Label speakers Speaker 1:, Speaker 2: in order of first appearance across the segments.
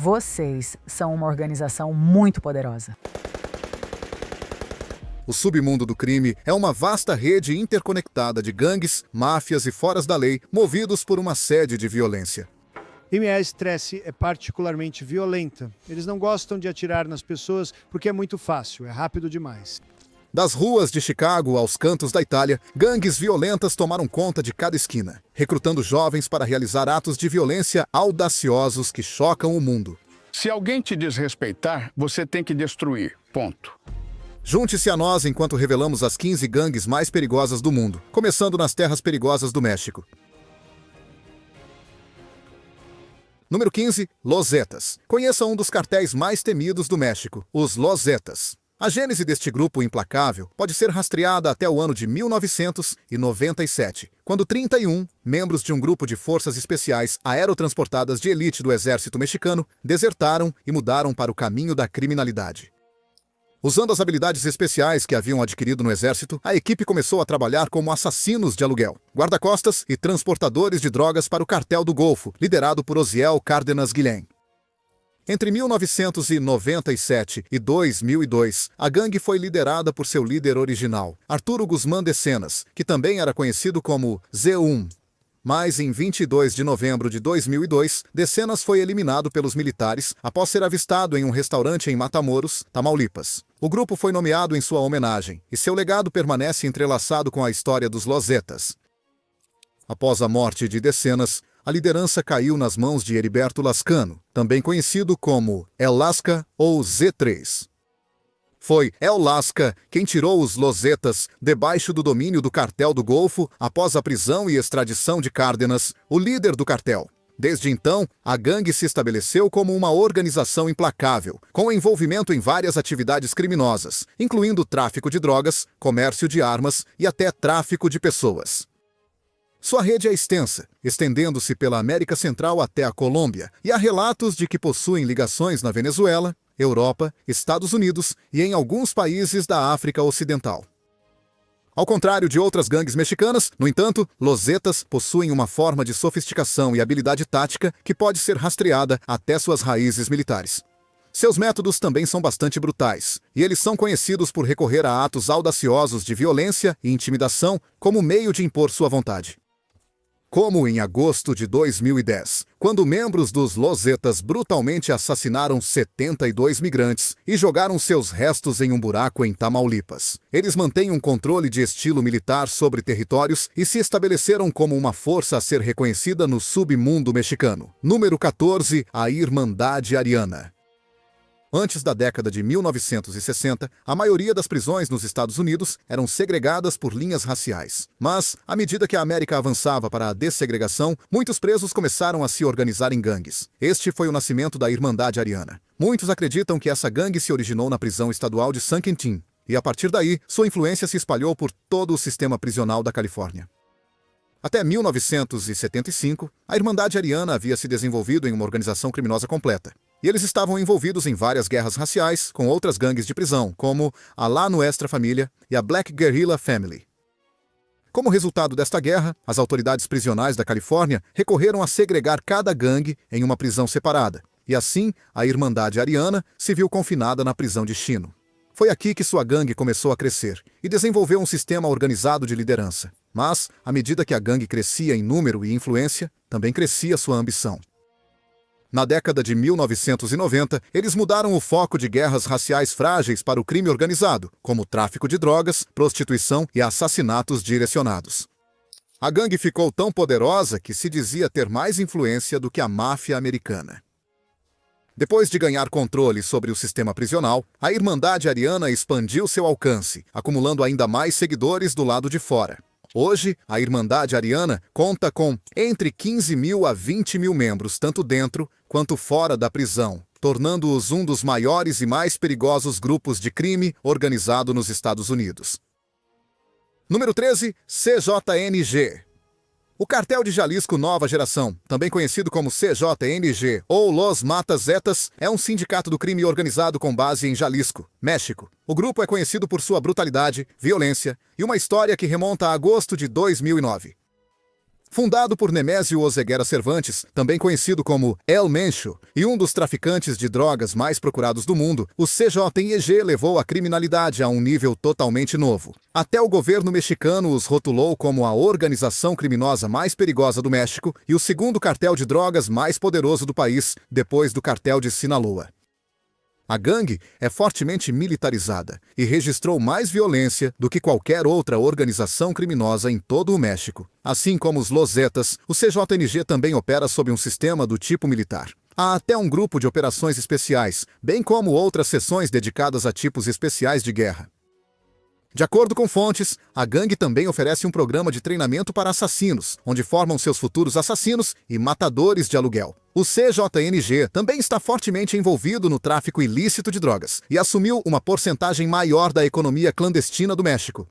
Speaker 1: Vocês são uma organização muito poderosa.
Speaker 2: O submundo do crime é uma vasta rede interconectada de gangues, máfias e foras da lei, movidos por uma sede de violência.
Speaker 3: MS Tracy é particularmente violenta. Eles não gostam de atirar nas pessoas porque é muito fácil, é rápido demais.
Speaker 2: Das ruas de Chicago aos cantos da Itália, gangues violentas tomaram conta de cada esquina, recrutando jovens para realizar atos de violência audaciosos que chocam o mundo.
Speaker 4: Se alguém te desrespeitar, você tem que destruir. Ponto.
Speaker 2: Junte-se a nós enquanto revelamos as 15 gangues mais perigosas do mundo, começando nas terras perigosas do México. Número 15. Los Zetas. Conheça um dos cartéis mais temidos do México, os Los Zetas. A gênese deste grupo implacável pode ser rastreada até o ano de 1997, quando 31 membros de um grupo de forças especiais aerotransportadas de elite do exército mexicano desertaram e mudaram para o caminho da criminalidade. Usando as habilidades especiais que haviam adquirido no exército, a equipe começou a trabalhar como assassinos de aluguel, guarda-costas e transportadores de drogas para o Cartel do Golfo, liderado por Osiel Cárdenas Guillén. Entre 1997 e 2002, a gangue foi liderada por seu líder original, Arturo Guzmán de Cenas, que também era conhecido como Z1. Mas em 22 de novembro de 2002, de Cenas foi eliminado pelos militares após ser avistado em um restaurante em Matamoros, Tamaulipas. O grupo foi nomeado em sua homenagem, e seu legado permanece entrelaçado com a história dos Los Zetas. Após a morte de Cenas, a liderança caiu nas mãos de Heriberto Lascano, também conhecido como El Lasca ou Z3. Foi El Lasca quem tirou os Los Zetas debaixo do domínio do Cartel do Golfo após a prisão e extradição de Cárdenas, o líder do cartel. Desde então, a gangue se estabeleceu como uma organização implacável, com envolvimento em várias atividades criminosas, incluindo tráfico de drogas, comércio de armas e até tráfico de pessoas. Sua rede é extensa, estendendo-se pela América Central até a Colômbia, e há relatos de que possuem ligações na Venezuela, Europa, Estados Unidos e em alguns países da África Ocidental. Ao contrário de outras gangues mexicanas, no entanto, Los Zetas possuem uma forma de sofisticação e habilidade tática que pode ser rastreada até suas raízes militares. Seus métodos também são bastante brutais, e eles são conhecidos por recorrer a atos audaciosos de violência e intimidação como meio de impor sua vontade. Como em agosto de 2010, quando membros dos Los Zetas brutalmente assassinaram 72 migrantes e jogaram seus restos em um buraco em Tamaulipas. Eles mantêm um controle de estilo militar sobre territórios e se estabeleceram como uma força a ser reconhecida no submundo mexicano. Número 14. A Irmandade Ariana. Antes da década de 1960, a maioria das prisões nos Estados Unidos eram segregadas por linhas raciais. Mas, à medida que a América avançava para a dessegregação, muitos presos começaram a se organizar em gangues. Este foi o nascimento da Irmandade Ariana. Muitos acreditam que essa gangue se originou na prisão estadual de San Quentin, e a partir daí, sua influência se espalhou por todo o sistema prisional da Califórnia. Até 1975, a Irmandade Ariana havia se desenvolvido em uma organização criminosa completa. E eles estavam envolvidos em várias guerras raciais com outras gangues de prisão, como a La Nuestra Família e a Black Guerrilla Family. Como resultado desta guerra, as autoridades prisionais da Califórnia recorreram a segregar cada gangue em uma prisão separada, e assim a Irmandade Ariana se viu confinada na prisão de Chino. Foi aqui que sua gangue começou a crescer e desenvolveu um sistema organizado de liderança. Mas, à medida que a gangue crescia em número e influência, também crescia sua ambição. Na década de 1990, eles mudaram o foco de guerras raciais frágeis para o crime organizado, como tráfico de drogas, prostituição e assassinatos direcionados. A gangue ficou tão poderosa que se dizia ter mais influência do que a máfia americana. Depois de ganhar controle sobre o sistema prisional, a Irmandade Ariana expandiu seu alcance, acumulando ainda mais seguidores do lado de fora. Hoje, a Irmandade Ariana conta com entre 15 mil a 20 mil membros, tanto dentro quanto fora da prisão, tornando-os um dos maiores e mais perigosos grupos de crime organizado nos Estados Unidos. Número 13. CJNG. O Cartel de Jalisco Nova Geração, também conhecido como CJNG ou Los Matas Zetas, é um sindicato do crime organizado com base em Jalisco, México. O grupo é conhecido por sua brutalidade, violência e uma história que remonta a agosto de 2009. Fundado por Nemésio Oseguera Cervantes, também conhecido como El Mencho, e um dos traficantes de drogas mais procurados do mundo, o CJNG levou a criminalidade a um nível totalmente novo. Até o governo mexicano os rotulou como a organização criminosa mais perigosa do México e o segundo cartel de drogas mais poderoso do país, depois do cartel de Sinaloa. A gangue é fortemente militarizada e registrou mais violência do que qualquer outra organização criminosa em todo o México. Assim como os Los Zetas, o CJNG também opera sob um sistema do tipo militar. Há até um grupo de operações especiais, bem como outras seções dedicadas a tipos especiais de guerra. De acordo com fontes, a gangue também oferece um programa de treinamento para assassinos, onde formam seus futuros assassinos e matadores de aluguel. O CJNG também está fortemente envolvido no tráfico ilícito de drogas e assumiu uma porcentagem maior da economia clandestina do México.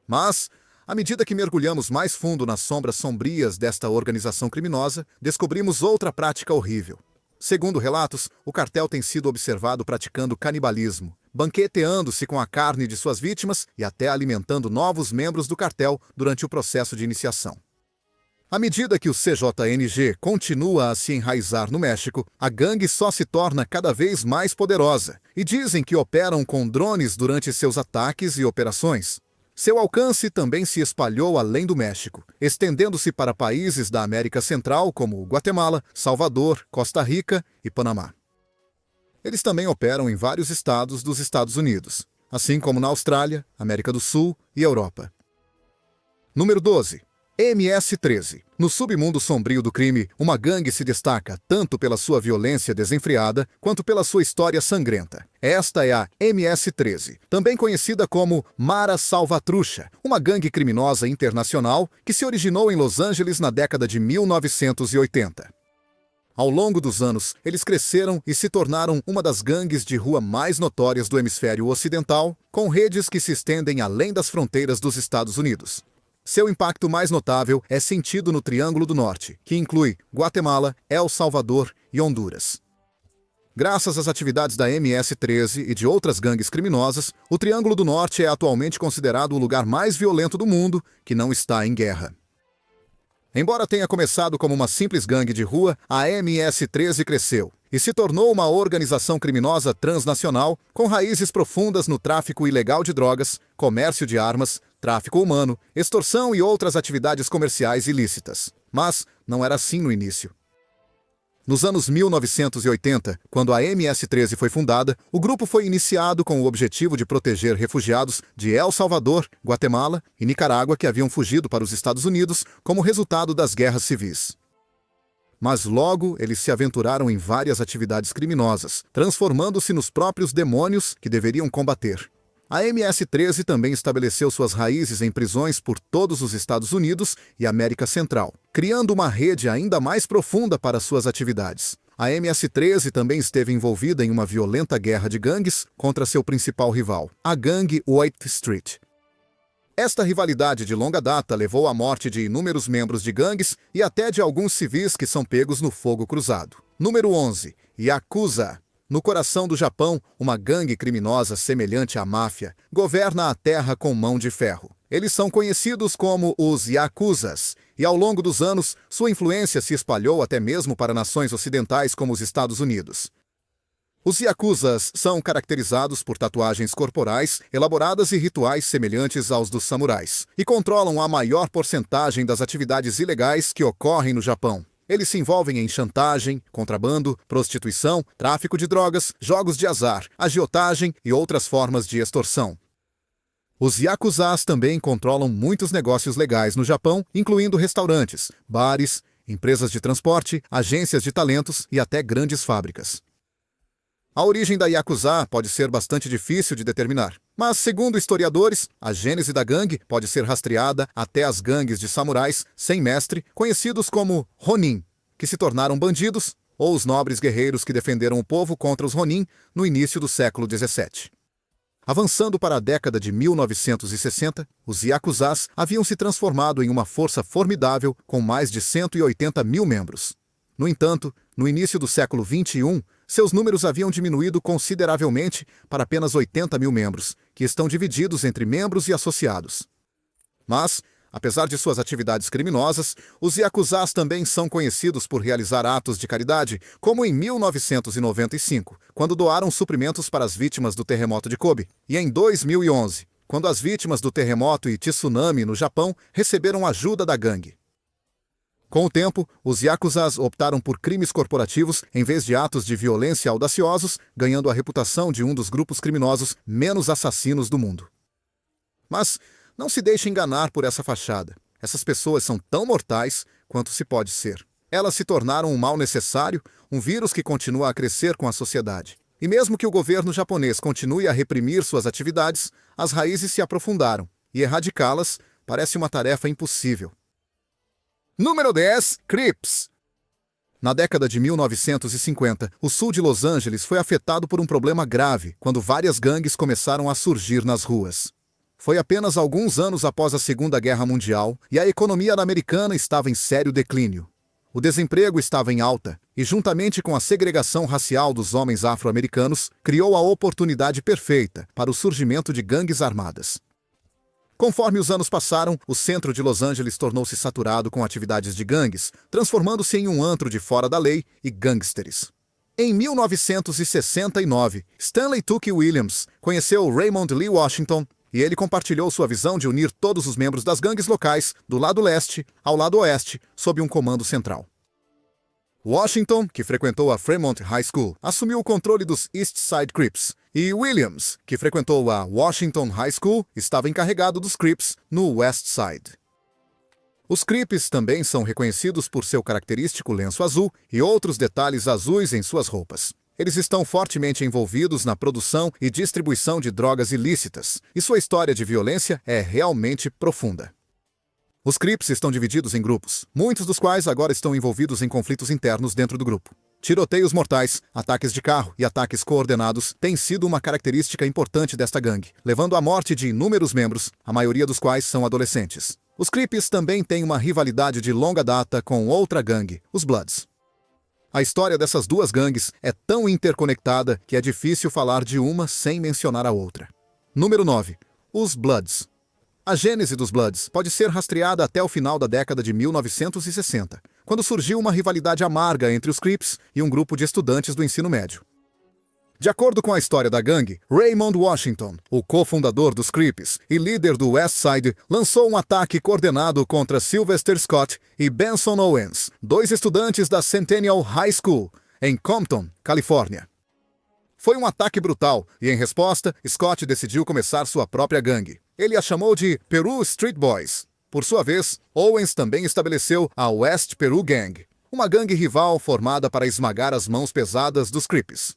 Speaker 2: Mas, à medida que mergulhamos mais fundo nas sombras sombrias desta organização criminosa, descobrimos outra prática horrível. Segundo relatos, o cartel tem sido observado praticando canibalismo, banqueteando-se com a carne de suas vítimas e até alimentando novos membros do cartel durante o processo de iniciação. À medida que o CJNG continua a se enraizar no México, a gangue só se torna cada vez mais poderosa, e dizem que operam com drones durante seus ataques e operações. Seu alcance também se espalhou além do México, estendendo-se para países da América Central como Guatemala, Salvador, Costa Rica e Panamá. Eles também operam em vários estados dos Estados Unidos, assim como na Austrália, América do Sul e Europa. Número 12. MS-13. No submundo sombrio do crime, uma gangue se destaca tanto pela sua violência desenfreada quanto pela sua história sangrenta. Esta é a MS-13, também conhecida como Mara Salvatrucha, uma gangue criminosa internacional que se originou em Los Angeles na década de 1980. Ao longo dos anos, eles cresceram e se tornaram uma das gangues de rua mais notórias do hemisfério ocidental, com redes que se estendem além das fronteiras dos Estados Unidos. Seu impacto mais notável é sentido no Triângulo do Norte, que inclui Guatemala, El Salvador e Honduras. Graças às atividades da MS-13 e de outras gangues criminosas, o Triângulo do Norte é atualmente considerado o lugar mais violento do mundo que não está em guerra. Embora tenha começado como uma simples gangue de rua, a MS-13 cresceu e se tornou uma organização criminosa transnacional com raízes profundas no tráfico ilegal de drogas, comércio de armas, tráfico humano, extorsão e outras atividades comerciais ilícitas. Mas não era assim no início. Nos anos 1980, quando a MS-13 foi fundada, o grupo foi iniciado com o objetivo de proteger refugiados de El Salvador, Guatemala e Nicarágua que haviam fugido para os Estados Unidos como resultado das guerras civis. Mas logo eles se aventuraram em várias atividades criminosas, transformando-se nos próprios demônios que deveriam combater. A MS-13 também estabeleceu suas raízes em prisões por todos os Estados Unidos e América Central, criando uma rede ainda mais profunda para suas atividades. A MS-13 também esteve envolvida em uma violenta guerra de gangues contra seu principal rival, a gangue White Street. Esta rivalidade de longa data levou à morte de inúmeros membros de gangues e até de alguns civis que são pegos no fogo cruzado. Número 11. Yakuza. No coração do Japão, uma gangue criminosa semelhante à máfia governa a terra com mão de ferro. Eles são conhecidos como os Yakuzas, e ao longo dos anos, sua influência se espalhou até mesmo para nações ocidentais como os Estados Unidos. Os Yakuzas são caracterizados por tatuagens corporais, elaboradas e rituais semelhantes aos dos samurais, e controlam a maior porcentagem das atividades ilegais que ocorrem no Japão. Eles se envolvem em chantagem, contrabando, prostituição, tráfico de drogas, jogos de azar, agiotagem e outras formas de extorsão. Os Yakuzas também controlam muitos negócios legais no Japão, incluindo restaurantes, bares, empresas de transporte, agências de talentos e até grandes fábricas. A origem da Yakuza pode ser bastante difícil de determinar, mas, segundo historiadores, a gênese da gangue pode ser rastreada até as gangues de samurais sem mestre, conhecidos como Ronin, que se tornaram bandidos, ou os nobres guerreiros que defenderam o povo contra os Ronin no início do século XVII. Avançando para a década de 1960, os Yakuzas haviam se transformado em uma força formidável com mais de 180 mil membros. No entanto, no início do século XXI, seus números haviam diminuído consideravelmente para apenas 80 mil membros, que estão divididos entre membros e associados. Mas, Apesar de suas atividades criminosas, os yakuzas também são conhecidos por realizar atos de caridade, como em 1995, quando doaram suprimentos para as vítimas do terremoto de Kobe, e em 2011, quando as vítimas do terremoto e tsunami no Japão receberam ajuda da gangue. Com o tempo, os yakuzas optaram por crimes corporativos em vez de atos de violência audaciosos, ganhando a reputação de um dos grupos criminosos menos assassinos do mundo. Mas não se deixe enganar por essa fachada. Essas pessoas são tão mortais quanto se pode ser. Elas se tornaram um mal necessário, um vírus que continua a crescer com a sociedade. E mesmo que o governo japonês continue a reprimir suas atividades, as raízes se aprofundaram, e erradicá-las parece uma tarefa impossível. Número 10. Crips. Na década de 1950, o sul de Los Angeles foi afetado por um problema grave quando várias gangues começaram a surgir nas ruas. Foi apenas alguns anos após a Segunda Guerra Mundial e a economia americana estava em sério declínio. O desemprego estava em alta e, juntamente com a segregação racial dos homens afro-americanos, criou a oportunidade perfeita para o surgimento de gangues armadas. Conforme os anos passaram, o centro de Los Angeles tornou-se saturado com atividades de gangues, transformando-se em um antro de fora da lei e gangsters. Em 1969, Stanley Tookie Williams conheceu Raymond Lee Washington e ele compartilhou sua visão de unir todos os membros das gangues locais, do lado leste ao lado oeste, sob um comando central. Washington, que frequentou a Fremont High School, assumiu o controle dos East Side Crips, e Williams, que frequentou a Washington High School, estava encarregado dos Crips no West Side. Os Crips também são reconhecidos por seu característico lenço azul e outros detalhes azuis em suas roupas. Eles estão fortemente envolvidos na produção e distribuição de drogas ilícitas, e sua história de violência é realmente profunda. Os Crips estão divididos em grupos, muitos dos quais agora estão envolvidos em conflitos internos dentro do grupo. Tiroteios mortais, ataques de carro e ataques coordenados têm sido uma característica importante desta gangue, levando à morte de inúmeros membros, a maioria dos quais são adolescentes. Os Crips também têm uma rivalidade de longa data com outra gangue, os Bloods. A história dessas duas gangues é tão interconectada que é difícil falar de uma sem mencionar a outra. Número 9. Os Bloods. A gênese dos Bloods pode ser rastreada até o final da década de 1960, quando surgiu uma rivalidade amarga entre os Crips e um grupo de estudantes do ensino médio. De acordo com a história da gangue, Raymond Washington, o cofundador dos Crips e líder do West Side, lançou um ataque coordenado contra Sylvester Scott e Benson Owens, dois estudantes da Centennial High School, em Compton, Califórnia. Foi um ataque brutal e, em resposta, Scott decidiu começar sua própria gangue. Ele a chamou de Peru Street Boys. Por sua vez, Owens também estabeleceu a West Peru Gang, uma gangue rival formada para esmagar as mãos pesadas dos Crips.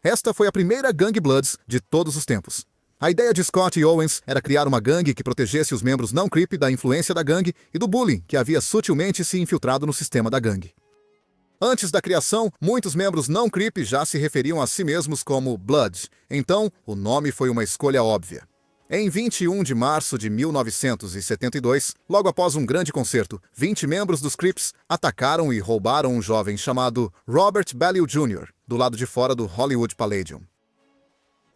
Speaker 2: Esta foi a primeira gangue Bloods de todos os tempos. A ideia de Scott e Owens era criar uma gangue que protegesse os membros não Crip da influência da gangue e do bullying que havia sutilmente se infiltrado no sistema da gangue. Antes da criação, muitos membros não Crip já se referiam a si mesmos como Blood, então o nome foi uma escolha óbvia. Em 21 de março de 1972, logo após um grande concerto, 20 membros dos Crips atacaram e roubaram um jovem chamado Robert Ballou Jr., do lado de fora do Hollywood Palladium.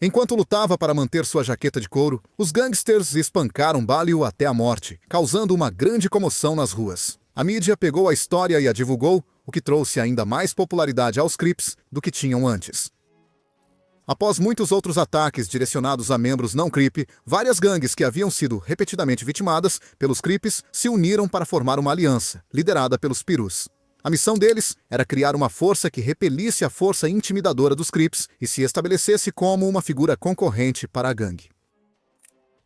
Speaker 2: Enquanto lutava para manter sua jaqueta de couro, os gangsters espancaram Ballou até a morte, causando uma grande comoção nas ruas. A mídia pegou a história e a divulgou, o que trouxe ainda mais popularidade aos Crips do que tinham antes. Após muitos outros ataques direcionados a membros não Crip, várias gangues que haviam sido repetidamente vitimadas pelos Crips se uniram para formar uma aliança, liderada pelos Perus. A missão deles era criar uma força que repelisse a força intimidadora dos Crips e se estabelecesse como uma figura concorrente para a gangue.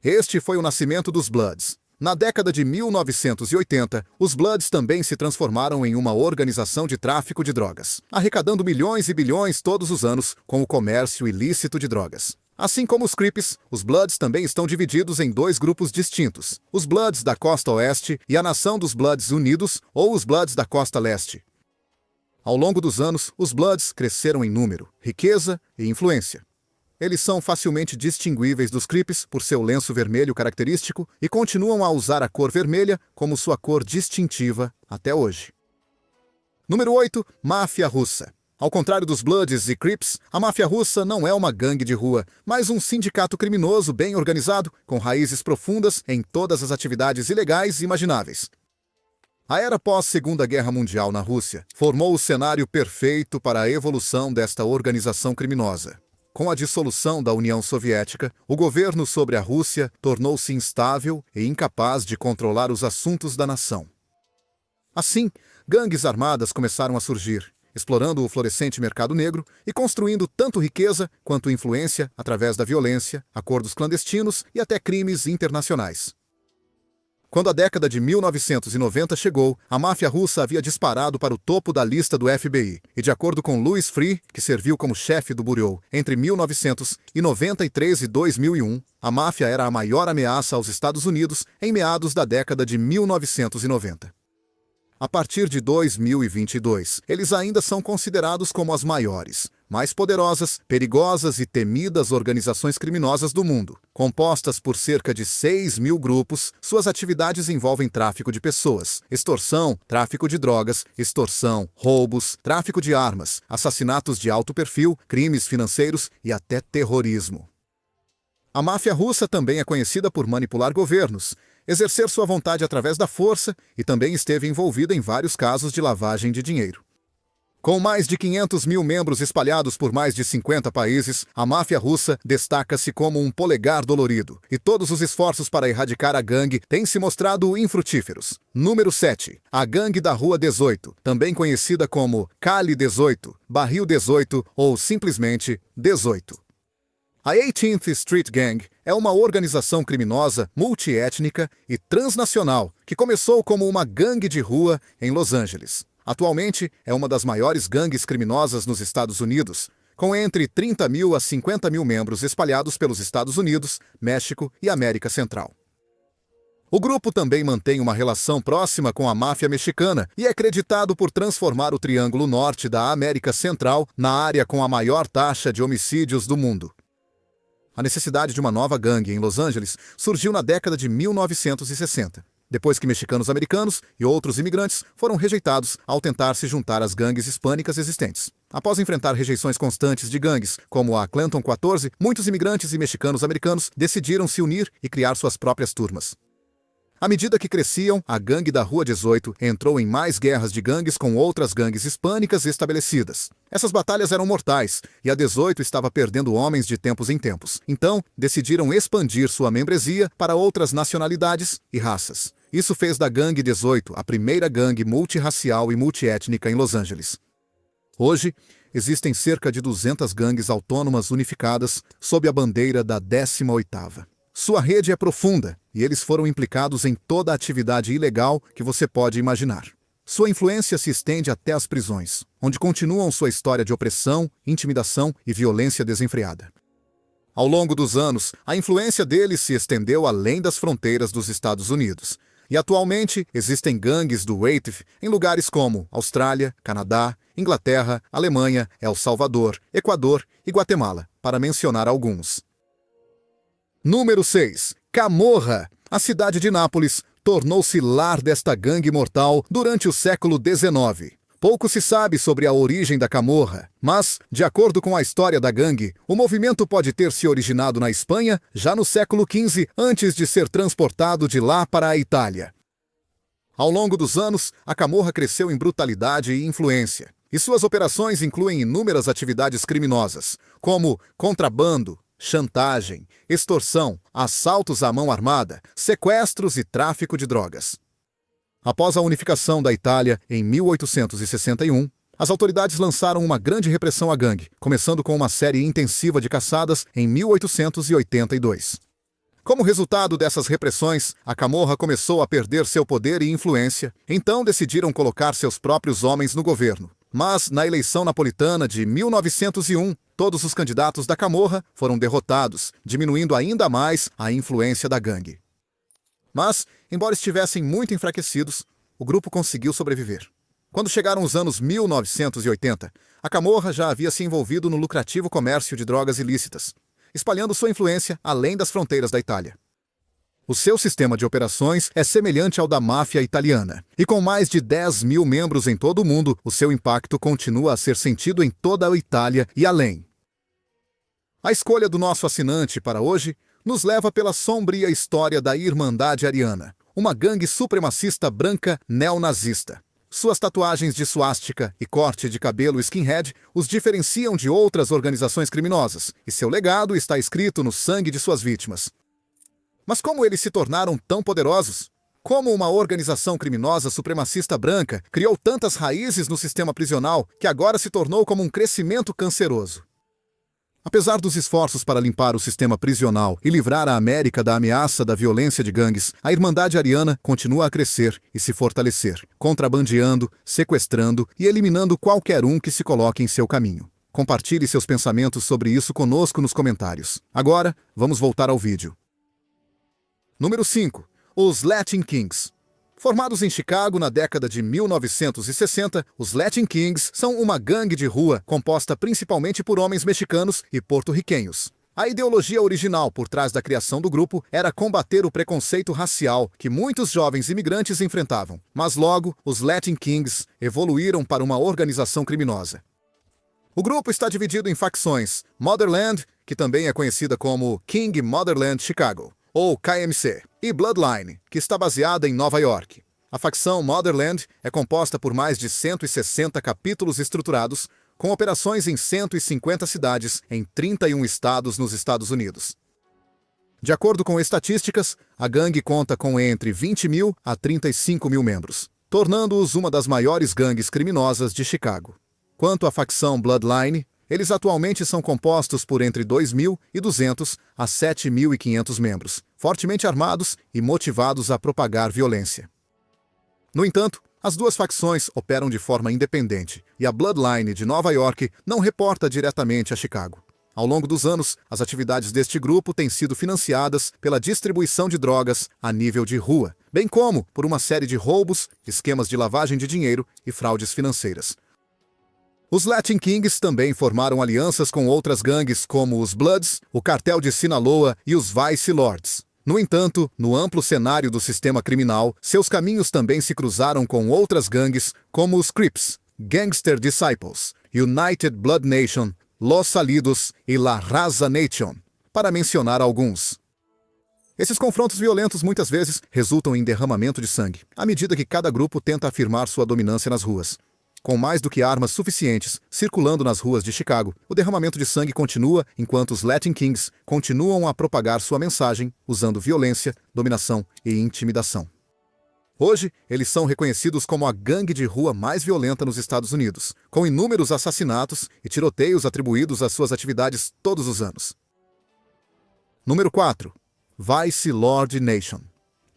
Speaker 2: Este foi o nascimento dos Bloods. Na década de 1980, os Bloods também se transformaram em uma organização de tráfico de drogas, arrecadando milhões e bilhões todos os anos com o comércio ilícito de drogas. Assim como os Crips, os Bloods também estão divididos em dois grupos distintos, os Bloods da Costa Oeste e a Nação dos Bloods Unidos, ou os Bloods da Costa Leste. Ao longo dos anos, os Bloods cresceram em número, riqueza e influência. Eles são facilmente distinguíveis dos Crips por seu lenço vermelho característico e continuam a usar a cor vermelha como sua cor distintiva até hoje. Número 8. Máfia Russa. Ao contrário dos Bloods e Crips, a máfia russa não é uma gangue de rua, mas um sindicato criminoso bem organizado, com raízes profundas em todas as atividades ilegais imagináveis. A era pós-Segunda Guerra Mundial na Rússia formou o cenário perfeito para a evolução desta organização criminosa. Com a dissolução da União Soviética, o governo sobre a Rússia tornou-se instável e incapaz de controlar os assuntos da nação. Assim, gangues armadas começaram a surgir, explorando o florescente mercado negro e construindo tanto riqueza quanto influência através da violência, acordos clandestinos e até crimes internacionais. Quando a década de 1990 chegou, a máfia russa havia disparado para o topo da lista do FBI, e de acordo com Louis Freeh, que serviu como chefe do Bureau entre 1993 e 2001, a máfia era a maior ameaça aos Estados Unidos em meados da década de 1990. A partir de 2022, eles ainda são considerados como as maiores, mais poderosas, perigosas e temidas organizações criminosas do mundo. Compostas por cerca de 6.000 grupos, suas atividades envolvem tráfico de pessoas, extorsão, tráfico de drogas, extorsão, roubos, tráfico de armas, assassinatos de alto perfil, crimes financeiros e até terrorismo. A máfia russa também é conhecida por manipular governos, exercer sua vontade através da força e também esteve envolvida em vários casos de lavagem de dinheiro. Com mais de 500 mil membros espalhados por mais de 50 países, a máfia russa destaca-se como um polegar dolorido, e todos os esforços para erradicar a gangue têm se mostrado infrutíferos. Número 7. A Gangue da Rua 18, também conhecida como Cali 18, Barril 18 ou simplesmente 18. A 18th Street Gang é uma organização criminosa, multiétnica e transnacional que começou como uma gangue de rua em Los Angeles. Atualmente, é uma das maiores gangues criminosas nos Estados Unidos, com entre 30 mil a 50 mil membros espalhados pelos Estados Unidos, México e América Central. O grupo também mantém uma relação próxima com a máfia mexicana e é acreditado por transformar o Triângulo Norte da América Central na área com a maior taxa de homicídios do mundo. A necessidade de uma nova gangue em Los Angeles surgiu na década de 1960, depois que mexicanos americanos e outros imigrantes foram rejeitados ao tentar se juntar às gangues hispânicas existentes. Após enfrentar rejeições constantes de gangues, como a Clanton 14, muitos imigrantes e mexicanos americanos decidiram se unir e criar suas próprias turmas. À medida que cresciam, a Gangue da Rua 18 entrou em mais guerras de gangues com outras gangues hispânicas estabelecidas. Essas batalhas eram mortais, e a 18 estava perdendo homens de tempos em tempos. Então, decidiram expandir sua membresia para outras nacionalidades e raças. Isso fez da Gangue 18 a primeira gangue multirracial e multiétnica em Los Angeles. Hoje, existem cerca de 200 gangues autônomas unificadas sob a bandeira da 18ª. Sua rede é profunda, e eles foram implicados em toda a atividade ilegal que você pode imaginar. Sua influência se estende até as prisões, onde continuam sua história de opressão, intimidação e violência desenfreada. Ao longo dos anos, a influência deles se estendeu além das fronteiras dos Estados Unidos, e atualmente existem gangues do 18 em lugares como Austrália, Canadá, Inglaterra, Alemanha, El Salvador, Equador e Guatemala, para mencionar alguns. Número 6. Camorra. A cidade de Nápoles tornou-se lar desta gangue mortal durante o século XIX. Pouco se sabe sobre a origem da Camorra, mas, de acordo com a história da gangue, o movimento pode ter se originado na Espanha já no século XV, antes de ser transportado de lá para a Itália. Ao longo dos anos, a Camorra cresceu em brutalidade e influência, e suas operações incluem inúmeras atividades criminosas, como contrabando, chantagem, extorsão, assaltos à mão armada, sequestros e tráfico de drogas. Após a unificação da Itália em 1861, as autoridades lançaram uma grande repressão à gangue, começando com uma série intensiva de caçadas em 1882. Como resultado dessas repressões, a Camorra começou a perder seu poder e influência, então decidiram colocar seus próprios homens no governo. Mas, na eleição napolitana de 1901, todos os candidatos da Camorra foram derrotados, diminuindo ainda mais a influência da gangue. Mas, embora estivessem muito enfraquecidos, o grupo conseguiu sobreviver. Quando chegaram os anos 1980, a Camorra já havia se envolvido no lucrativo comércio de drogas ilícitas, espalhando sua influência além das fronteiras da Itália. O seu sistema de operações é semelhante ao da máfia italiana. E com mais de 10 mil membros em todo o mundo, o seu impacto continua a ser sentido em toda a Itália e além. A escolha do nosso assinante para hoje nos leva pela sombria história da Irmandade Ariana, uma gangue supremacista branca neonazista. Suas tatuagens de suástica e corte de cabelo skinhead os diferenciam de outras organizações criminosas, e seu legado está escrito no sangue de suas vítimas. Mas como eles se tornaram tão poderosos? Como uma organização criminosa supremacista branca criou tantas raízes no sistema prisional que agora se tornou como um crescimento canceroso? Apesar dos esforços para limpar o sistema prisional e livrar a América da ameaça da violência de gangues, a Irmandade Ariana continua a crescer e se fortalecer, contrabandeando, sequestrando e eliminando qualquer um que se coloque em seu caminho. Compartilhe seus pensamentos sobre isso conosco nos comentários. Agora, vamos voltar ao vídeo. Número 5. Os Latin Kings. Formados em Chicago na década de 1960, os Latin Kings são uma gangue de rua composta principalmente por homens mexicanos e porto-riquenhos. A ideologia original por trás da criação do grupo era combater o preconceito racial que muitos jovens imigrantes enfrentavam. Mas logo, os Latin Kings evoluíram para uma organização criminosa. O grupo está dividido em facções: Motherland, que também é conhecida como King Motherland Chicago, ou KMC, e Bloodline, que está baseada em Nova York. A facção Motherland é composta por mais de 160 capítulos estruturados, com operações em 150 cidades em 31 estados nos Estados Unidos. De acordo com estatísticas, a gangue conta com entre 20 mil a 35 mil membros, tornando-os uma das maiores gangues criminosas de Chicago. Quanto à facção Bloodline, eles atualmente são compostos por entre 2.200 a 7.500 membros, fortemente armados e motivados a propagar violência. No entanto, as duas facções operam de forma independente e a Bloodline de Nova York não reporta diretamente a Chicago. Ao longo dos anos, as atividades deste grupo têm sido financiadas pela distribuição de drogas a nível de rua, bem como por uma série de roubos, esquemas de lavagem de dinheiro e fraudes financeiras. Os Latin Kings também formaram alianças com outras gangues como os Bloods, o Cartel de Sinaloa e os Vice Lords. No entanto, no amplo cenário do sistema criminal, seus caminhos também se cruzaram com outras gangues como os Crips, Gangster Disciples, United Blood Nation, Los Salidos e La Raza Nation, para mencionar alguns. Esses confrontos violentos muitas vezes resultam em derramamento de sangue, à medida que cada grupo tenta afirmar sua dominância nas ruas. Com mais do que armas suficientes circulando nas ruas de Chicago, o derramamento de sangue continua enquanto os Latin Kings continuam a propagar sua mensagem usando violência, dominação e intimidação. Hoje, eles são reconhecidos como a gangue de rua mais violenta nos Estados Unidos, com inúmeros assassinatos e tiroteios atribuídos às suas atividades todos os anos. Número 4. Vice Lord Nation.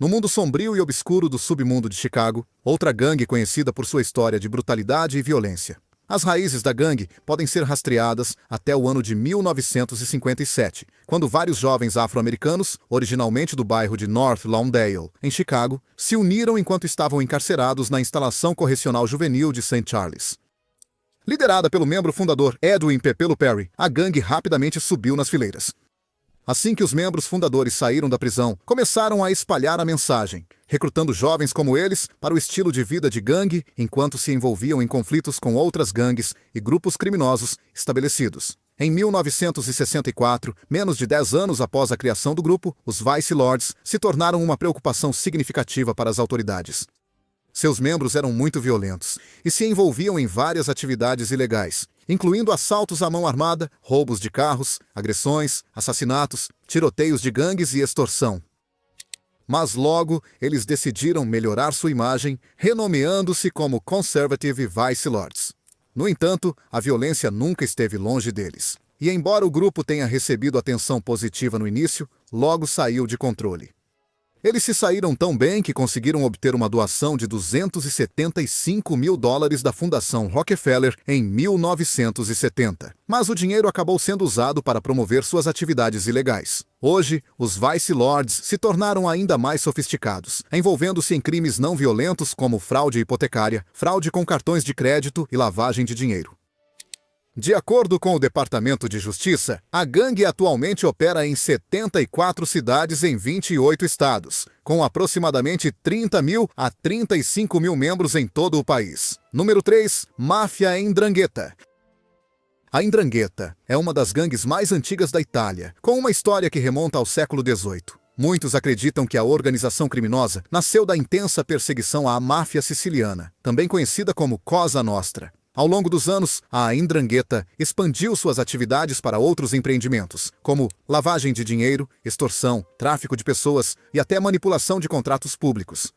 Speaker 2: No mundo sombrio e obscuro do submundo de Chicago, outra gangue conhecida por sua história de brutalidade e violência. As raízes da gangue podem ser rastreadas até o ano de 1957, quando vários jovens afro-americanos, originalmente do bairro de North Lawndale, em Chicago, se uniram enquanto estavam encarcerados na instalação correcional juvenil de St. Charles. Liderada pelo membro fundador Edwin Pepelo Perry, a gangue rapidamente subiu nas fileiras. Assim que os membros fundadores saíram da prisão, começaram a espalhar a mensagem, recrutando jovens como eles para o estilo de vida de gangue enquanto se envolviam em conflitos com outras gangues e grupos criminosos estabelecidos. Em 1964, menos de 10 anos após a criação do grupo, os Vice Lords se tornaram uma preocupação significativa para as autoridades. Seus membros eram muito violentos e se envolviam em várias atividades ilegais, incluindo assaltos à mão armada, roubos de carros, agressões, assassinatos, tiroteios de gangues e extorsão. Mas logo, eles decidiram melhorar sua imagem, renomeando-se como Conservative Vice Lords. No entanto, a violência nunca esteve longe deles. E embora o grupo tenha recebido atenção positiva no início, logo saiu de controle. Eles se saíram tão bem que conseguiram obter uma doação de $275 mil da Fundação Rockefeller em 1970. Mas o dinheiro acabou sendo usado para promover suas atividades ilegais. Hoje, os Vice Lords se tornaram ainda mais sofisticados, envolvendo-se em crimes não violentos como fraude hipotecária, fraude com cartões de crédito e lavagem de dinheiro. De acordo com o Departamento de Justiça, a gangue atualmente opera em 74 cidades em 28 estados, com aproximadamente 30 mil a 35 mil membros em todo o país. Número 3. Máfia 'Ndrangheta. A 'Ndrangheta é uma das gangues mais antigas da Itália, com uma história que remonta ao século XVIII. Muitos acreditam que a organização criminosa nasceu da intensa perseguição à máfia siciliana, também conhecida como Cosa Nostra. Ao longo dos anos, a 'Ndrangheta expandiu suas atividades para outros empreendimentos, como lavagem de dinheiro, extorsão, tráfico de pessoas e até manipulação de contratos públicos.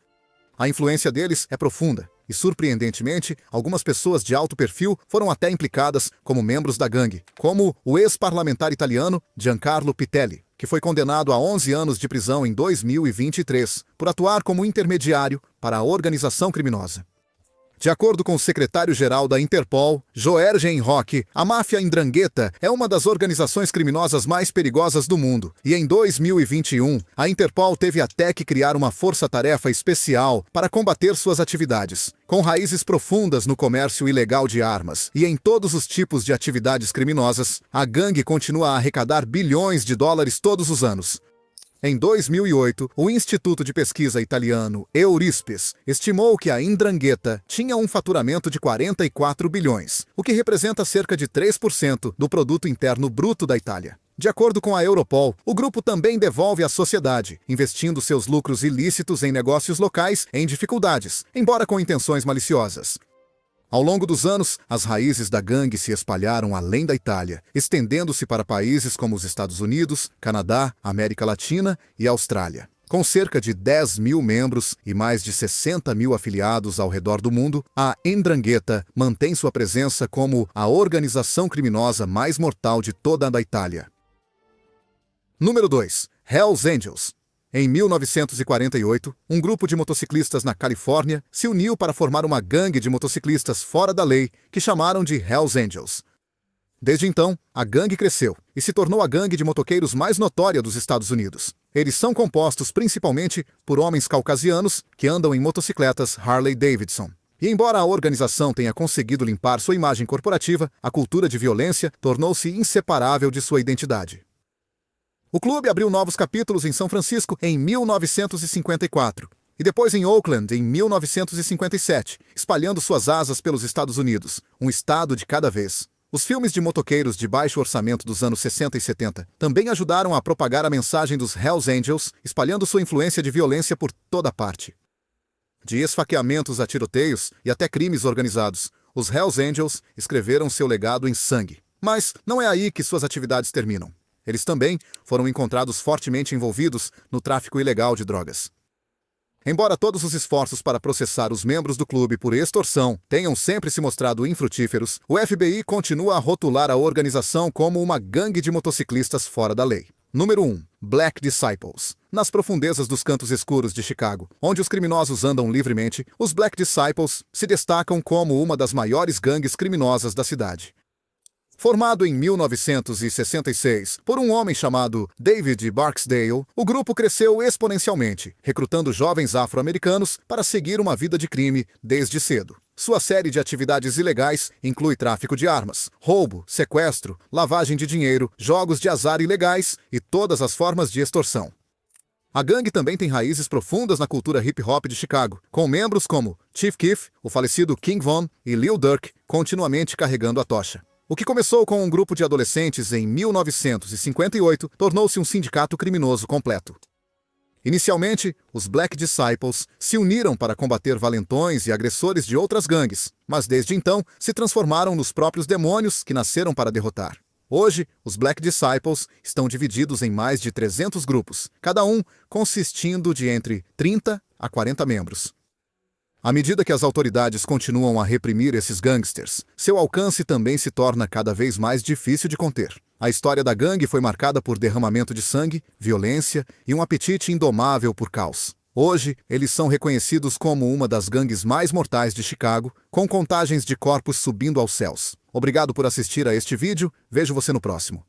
Speaker 2: A influência deles é profunda e, surpreendentemente, algumas pessoas de alto perfil foram até implicadas como membros da gangue, como o ex-parlamentar italiano Giancarlo Pitelli, que foi condenado a 11 anos de prisão em 2023 por atuar como intermediário para a organização criminosa. De acordo com o secretário-geral da Interpol, Joergen Roque, a máfia 'Ndrangheta é uma das organizações criminosas mais perigosas do mundo, e em 2021, a Interpol teve até que criar uma força-tarefa especial para combater suas atividades. Com raízes profundas no comércio ilegal de armas e em todos os tipos de atividades criminosas, a gangue continua a arrecadar bilhões de dólares todos os anos. Em 2008, o Instituto de Pesquisa italiano Eurispes estimou que a 'Ndrangheta tinha um faturamento de 44 bilhões, o que representa cerca de 3% do produto interno bruto da Itália. De acordo com a Europol, o grupo também devolve à sociedade, investindo seus lucros ilícitos em negócios locais em dificuldades, embora com intenções maliciosas. Ao longo dos anos, as raízes da gangue se espalharam além da Itália, estendendo-se para países como os Estados Unidos, Canadá, América Latina e Austrália. Com cerca de 10 mil membros e mais de 60 mil afiliados ao redor do mundo, a 'Ndrangheta mantém sua presença como a organização criminosa mais mortal de toda a Itália. Número 2. Hells Angels. Em 1948, um grupo de motociclistas na Califórnia se uniu para formar uma gangue de motociclistas fora da lei que chamaram de Hells Angels. Desde então, a gangue cresceu e se tornou a gangue de motoqueiros mais notória dos Estados Unidos. Eles são compostos principalmente por homens caucasianos que andam em motocicletas Harley Davidson. E embora a organização tenha conseguido limpar sua imagem corporativa, a cultura de violência tornou-se inseparável de sua identidade. O clube abriu novos capítulos em São Francisco em 1954 e depois em Oakland em 1957, espalhando suas asas pelos Estados Unidos, um estado de cada vez. Os filmes de motoqueiros de baixo orçamento dos anos 60 e 70 também ajudaram a propagar a mensagem dos Hells Angels, espalhando sua influência de violência por toda parte. De esfaqueamentos a tiroteios e até crimes organizados, os Hells Angels escreveram seu legado em sangue. Mas não é aí que suas atividades terminam. Eles também foram encontrados fortemente envolvidos no tráfico ilegal de drogas. Embora todos os esforços para processar os membros do clube por extorsão tenham sempre se mostrado infrutíferos, o FBI continua a rotular a organização como uma gangue de motociclistas fora da lei. Número 1. Black Disciples. Nas profundezas dos cantos escuros de Chicago, onde os criminosos andam livremente, os Black Disciples se destacam como uma das maiores gangues criminosas da cidade. Formado em 1966 por um homem chamado David Barksdale, o grupo cresceu exponencialmente, recrutando jovens afro-americanos para seguir uma vida de crime desde cedo. Sua série de atividades ilegais inclui tráfico de armas, roubo, sequestro, lavagem de dinheiro, jogos de azar ilegais e todas as formas de extorsão. A gangue também tem raízes profundas na cultura hip-hop de Chicago, com membros como Chief Keef, o falecido King Von e Lil Durk continuamente carregando a tocha. O que começou com um grupo de adolescentes em 1958 tornou-se um sindicato criminoso completo. Inicialmente, os Black Disciples se uniram para combater valentões e agressores de outras gangues, mas desde então se transformaram nos próprios demônios que nasceram para derrotar. Hoje, os Black Disciples estão divididos em mais de 300 grupos, cada um consistindo de entre 30 a 40 membros. À medida que as autoridades continuam a reprimir esses gangsters, seu alcance também se torna cada vez mais difícil de conter. A história da gangue foi marcada por derramamento de sangue, violência e um apetite indomável por caos. Hoje, eles são reconhecidos como uma das gangues mais mortais de Chicago, com contagens de corpos subindo aos céus. Obrigado por assistir a este vídeo, vejo você no próximo.